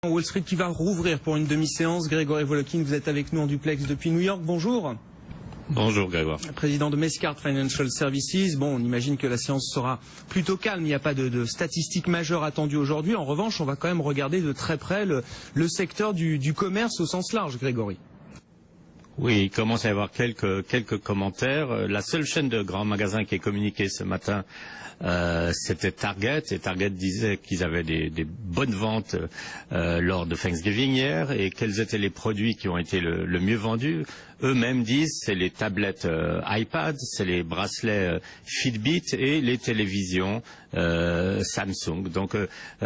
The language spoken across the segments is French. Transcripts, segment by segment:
Wall Street qui va rouvrir pour une demi-séance. Grégory Volokin, vous êtes avec nous en duplex depuis New York. Bonjour. Bonjour Grégoire. Président de Mescart Financial Services. Bon, on imagine que la séance sera plutôt calme. Il n'y a pas de statistiques majeures attendues aujourd'hui. En revanche, on va quand même regarder de très près le secteur du commerce au sens large, Grégory. Oui, il commence à y avoir quelques commentaires. La seule chaîne de grands magasins qui est communiquée ce matin, c'était Target. Et Target disait qu'ils avaient des bonnes ventes lors de Thanksgiving hier. Et quels étaient les produits qui ont été le mieux vendus? Eux-mêmes disent c'est les tablettes iPad, c'est les bracelets Fitbit et les télévisions Samsung. Donc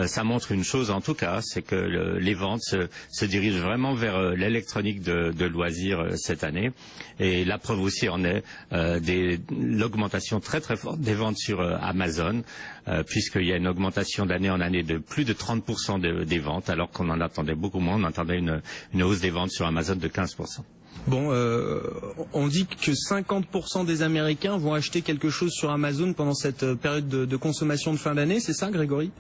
ça montre une chose en tout cas, c'est que les ventes se dirigent vraiment vers l'électronique de loisirs cette année. Et la preuve aussi en est l'augmentation très forte des ventes sur Amazon, puisqu'il y a une augmentation d'année en année de plus de 30% des ventes, alors qu'on en attendait beaucoup moins. On attendait une hausse des ventes sur Amazon de 15%. Bon, on dit que 50% des Américains vont acheter quelque chose sur Amazon pendant cette période de consommation de fin d'année, c'est ça, Grégory?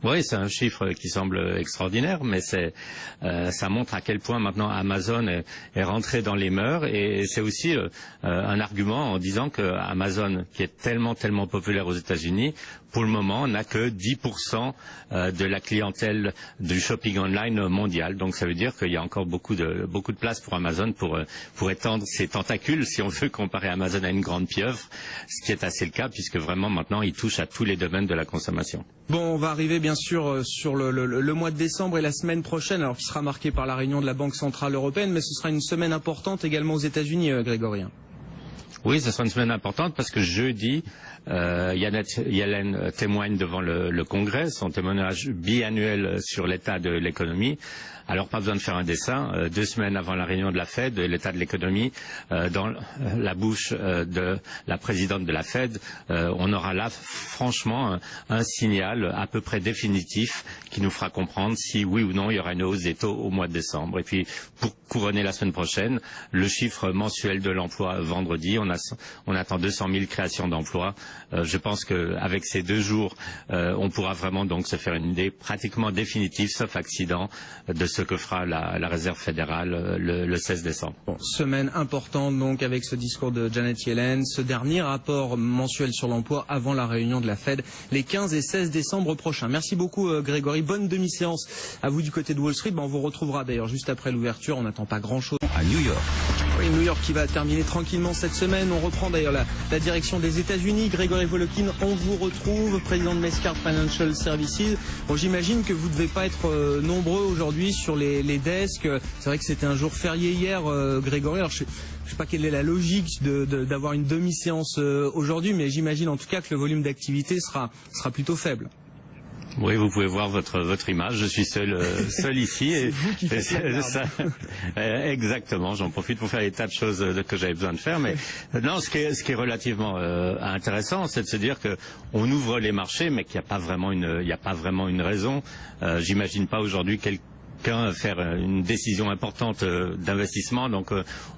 Oui, c'est un chiffre qui semble extraordinaire, mais ça montre à quel point maintenant Amazon est rentré dans les mœurs, et c'est aussi un argument en disant que Amazon, qui est tellement populaire aux États-Unis, pour le moment, n'a que 10% de la clientèle du shopping online mondial. Donc ça veut dire qu'il y a encore beaucoup de place pour Amazon pour étendre ses tentacules, si on veut comparer Amazon à une grande pieuvre, ce qui est assez le cas, puisque vraiment maintenant il touche à tous les domaines de la consommation. Bon, on va arriver bien sûr sur le mois de décembre et la semaine prochaine, alors qui sera marquée par la réunion de la Banque Centrale Européenne, mais ce sera une semaine importante également aux États-Unis, Grégory. Oui, ce sera une semaine importante parce que jeudi, Janet Yellen témoigne devant le Congrès, son témoignage biannuel sur l'état de l'économie. Alors pas besoin de faire un dessin, 2 semaines avant la réunion de la Fed, l'état de l'économie, dans la bouche de la présidente de la Fed, on aura là franchement un signal à peu près définitif qui nous fera comprendre si oui ou non il y aura une hausse des taux au mois de décembre. Et puis pour couronner la semaine prochaine, le chiffre mensuel de l'emploi vendredi, on attend 200 000 créations d'emplois. Je pense qu'avec ces 2 jours, on pourra vraiment donc se faire une idée pratiquement définitive, sauf accident, de ce que fera la Réserve fédérale le 16 décembre. Bon, semaine importante donc avec ce discours de Janet Yellen, ce dernier rapport mensuel sur l'emploi avant la réunion de la Fed les 15 et 16 décembre prochains. Merci beaucoup Grégory, bonne demi-séance à vous du côté de Wall Street. On vous retrouvera d'ailleurs juste après l'ouverture, on n'attend pas grand-chose à New York. Oui, New York qui va terminer tranquillement cette semaine. On reprend d'ailleurs la direction des États-Unis. Grégory Volokin, on vous retrouve, président de Mescart Financial Services. Bon, j'imagine que vous ne devez pas être nombreux aujourd'hui sur les desks. C'est vrai que c'était un jour férié hier, Grégory. Alors, je sais pas quelle est la logique d'avoir une demi-séance aujourd'hui, mais j'imagine en tout cas que le volume d'activité sera plutôt faible. Oui, vous pouvez voir votre image. Je suis seul ici. C'est vous qui faites ça. Exactement. J'en profite pour faire des tas de choses que j'avais besoin de faire. Mais non, ce qui est relativement intéressant, c'est de se dire que on ouvre les marchés, mais qu'il n'y a pas vraiment une raison. J'imagine pas aujourd'hui quelqu'un faire une décision importante d'investissement. Donc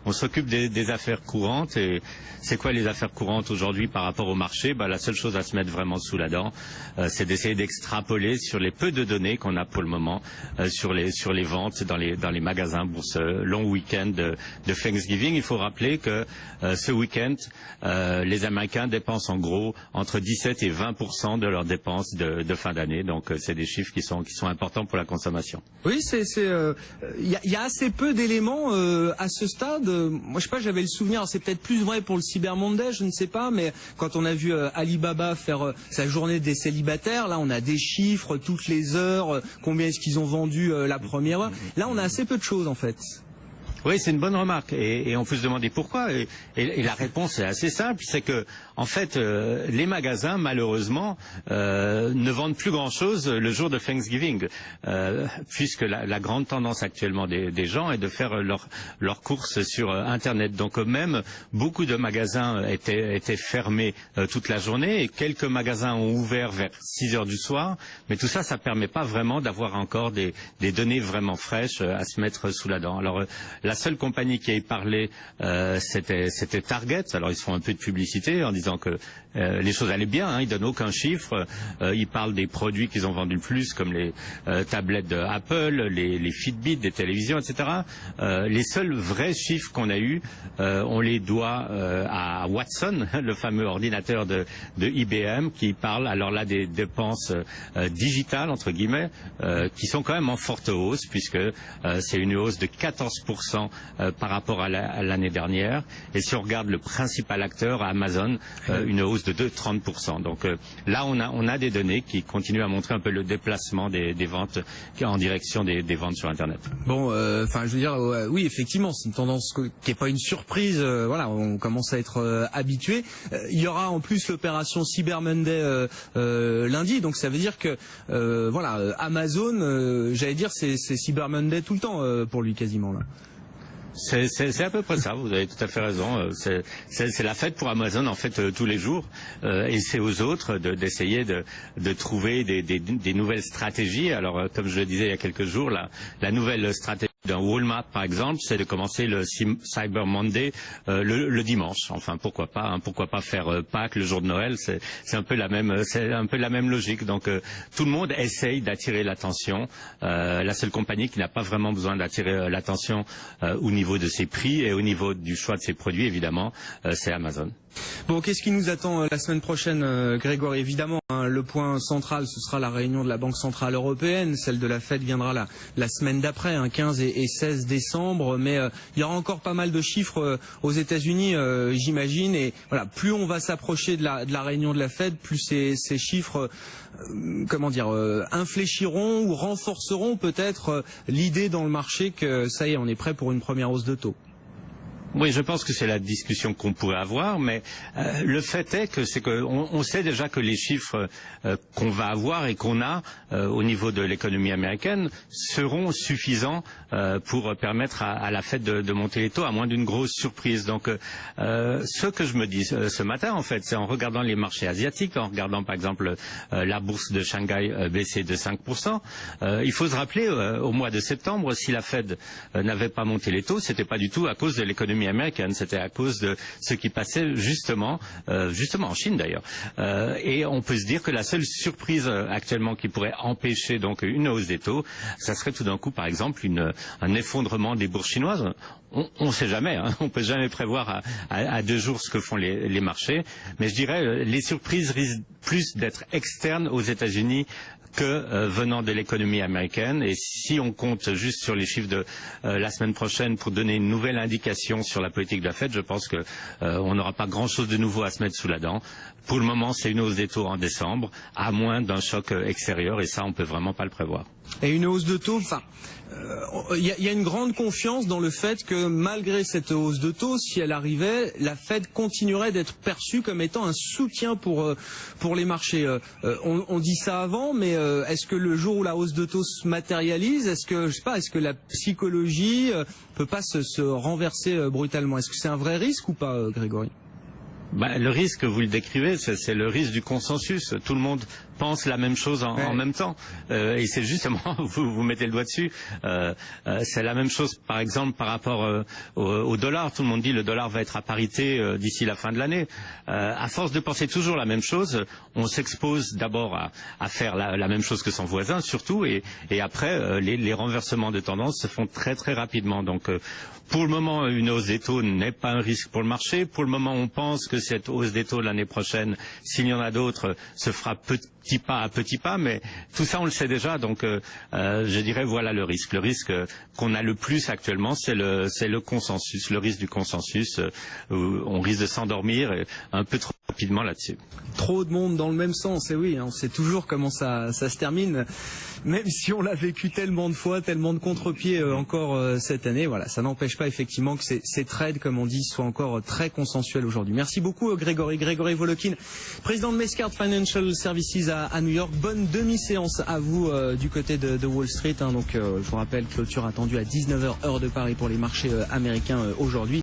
on s'occupe des affaires courantes. Et c'est quoi les affaires courantes aujourd'hui par rapport au marché? La seule chose à se mettre vraiment sous la dent, c'est d'essayer d'extrapoler sur les peu de données qu'on a pour le moment sur les ventes dans les magasins pour ce long week-end de Thanksgiving. Il faut rappeler que ce week-end, les Américains dépensent en gros entre 17 et 20% de leurs dépenses de fin d'année. Donc c'est des chiffres qui sont importants pour la consommation. Oui, y a assez peu d'éléments à ce stade. Moi, je sais pas, j'avais le souvenir, c'est peut-être plus vrai pour le Cyber Monday, je ne sais pas, mais quand on a vu Alibaba faire sa journée des célibataires, là, on a des chiffres toutes les heures, combien est-ce qu'ils ont vendu la première heure. Là, on a assez peu de choses en fait. Oui, c'est une bonne remarque. Et on peut se demander pourquoi. Et la réponse est assez simple, c'est que en fait, les magasins, malheureusement, ne vendent plus grand-chose le jour de Thanksgiving, puisque la grande tendance actuellement des gens est de faire leurs courses sur Internet. Donc même, beaucoup de magasins étaient fermés toute la journée, et quelques magasins ont ouvert vers 6 heures du soir. Mais tout ça, ça permet pas vraiment d'avoir encore des données vraiment fraîches à se mettre sous la dent. Alors, la seule compagnie qui ait parlé, c'était Target. Alors ils se font un peu de publicité en disant donc les choses allaient bien, hein, ils donnent aucun chiffre, ils parlent des produits qu'ils ont vendus le plus, comme les tablettes de Apple, les Fitbit, des télévisions, etc. Les seuls vrais chiffres qu'on a eus, on les doit à Watson, le fameux ordinateur de IBM, qui parle alors là des dépenses digitales, entre guillemets, qui sont quand même en forte hausse, puisque c'est une hausse de 14% par rapport à l'année dernière. Et si on regarde le principal acteur, Amazon, une hausse de 30%. Donc là, on a des données qui continuent à montrer un peu le déplacement des ventes en direction des ventes sur Internet. Bon, enfin, je veux dire, oui, effectivement, c'est une tendance qui n'est pas une surprise. Voilà, on commence à être habitué. Il y aura en plus l'opération Cyber Monday lundi, donc ça veut dire que voilà, Amazon, j'allais dire, c'est Cyber Monday tout le temps pour lui quasiment là. C'est à peu près ça, vous avez tout à fait raison. C'est la fête pour Amazon en fait tous les jours, et c'est aux autres d'essayer de trouver des nouvelles stratégies. Alors comme je le disais il y a quelques jours, la nouvelle stratégie d'un Walmart par exemple, c'est de commencer le Cyber Monday le dimanche. Enfin pourquoi pas, hein, pourquoi pas faire Pâques le jour de Noël, c'est un peu la même logique. Donc tout le monde essaye d'attirer l'attention. La seule compagnie qui n'a pas vraiment besoin d'attirer l'attention au niveau de ses prix et au niveau du choix de ses produits, évidemment, c'est Amazon. Bon, qu'est-ce qui nous attend la semaine prochaine, Grégory? Évidemment, hein, le point central, ce sera la réunion de la Banque Centrale Européenne. Celle de la Fed viendra la semaine d'après, hein, 15 et 16 décembre. Mais il y aura encore pas mal de chiffres aux États-Unis, j'imagine. Et voilà, plus on va s'approcher de la réunion de la Fed, plus ces chiffres, comment dire, infléchiront ou renforceront peut-être l'idée dans le marché que ça y est, on est prêt pour une première hausse de taux. Oui, je pense que c'est la discussion qu'on pourrait avoir, mais le fait est que on sait déjà que les chiffres qu'on va avoir et qu'on a au niveau de l'économie américaine seront suffisants pour permettre à la Fed de monter les taux, à moins d'une grosse surprise. Donc, ce que je me dis ce matin, en fait, c'est en regardant les marchés asiatiques, en regardant par exemple la bourse de Shanghai baisser de 5%, il faut se rappeler au mois de septembre, si la Fed n'avait pas monté les taux, c'était pas du tout à cause de l'économie américaine, c'était à cause de ce qui passait justement en Chine d'ailleurs. Et on peut se dire que la seule surprise actuellement qui pourrait empêcher donc une hausse des taux, ça serait tout d'un coup par exemple un effondrement des bourses chinoises. On ne sait jamais, hein, on peut jamais prévoir à 2 jours ce que font les marchés, mais je dirais les surprises risquent plus d'être externes aux États-Unis que venant de l'économie américaine. Et si on compte juste sur les chiffres de la semaine prochaine pour donner une nouvelle indication sur la politique de la Fed, je pense que on n'aura pas grand-chose de nouveau à se mettre sous la dent. Pour le moment, c'est une hausse des taux en décembre, à moins d'un choc extérieur, et ça, on peut vraiment pas le prévoir. Et une hausse de taux, enfin, il y a une grande confiance dans le fait que malgré cette hausse de taux, si elle arrivait, la Fed continuerait d'être perçue comme étant un soutien pour les marchés. On dit ça avant, mais est-ce que le jour où la hausse de taux se matérialise, est-ce que la psychologie peut pas se renverser brutalement? Est-ce que c'est un vrai risque ou pas, Grégory? Le risque, vous le décrivez, c'est le risque du consensus. Tout le monde pense la même chose en même temps. Et c'est justement, vous mettez le doigt dessus, c'est la même chose par exemple par rapport au dollar. Tout le monde dit le dollar va être à parité d'ici la fin de l'année. À force de penser toujours la même chose, on s'expose d'abord à faire la même chose que son voisin surtout, et après les renversements de tendance se font très très rapidement. Donc pour le moment, une hausse des taux n'est pas un risque pour le marché. Pour le moment, on pense que cette hausse des taux de l'année prochaine, s'il y en a d'autres, se fera petit pas à petit pas, mais tout ça on le sait déjà, donc je dirais voilà le risque. Le risque qu'on a le plus actuellement, c'est le consensus, le risque du consensus. On risque de s'endormir un peu trop rapidement là-dessus. Trop de monde dans le même sens, et oui, on sait toujours comment ça se termine, même si on l'a vécu tellement de fois, tellement de contre-pieds encore cette année. Voilà, ça n'empêche pas effectivement que ces trades, comme on dit, soient encore très consensuels aujourd'hui. Merci beaucoup Grégory Volokin, président de Mescart Financial Services à New York. Bonne demi-séance à vous du côté de Wall Street, hein. Donc je vous rappelle, clôture attendue à 19h heure de Paris pour les marchés américains aujourd'hui.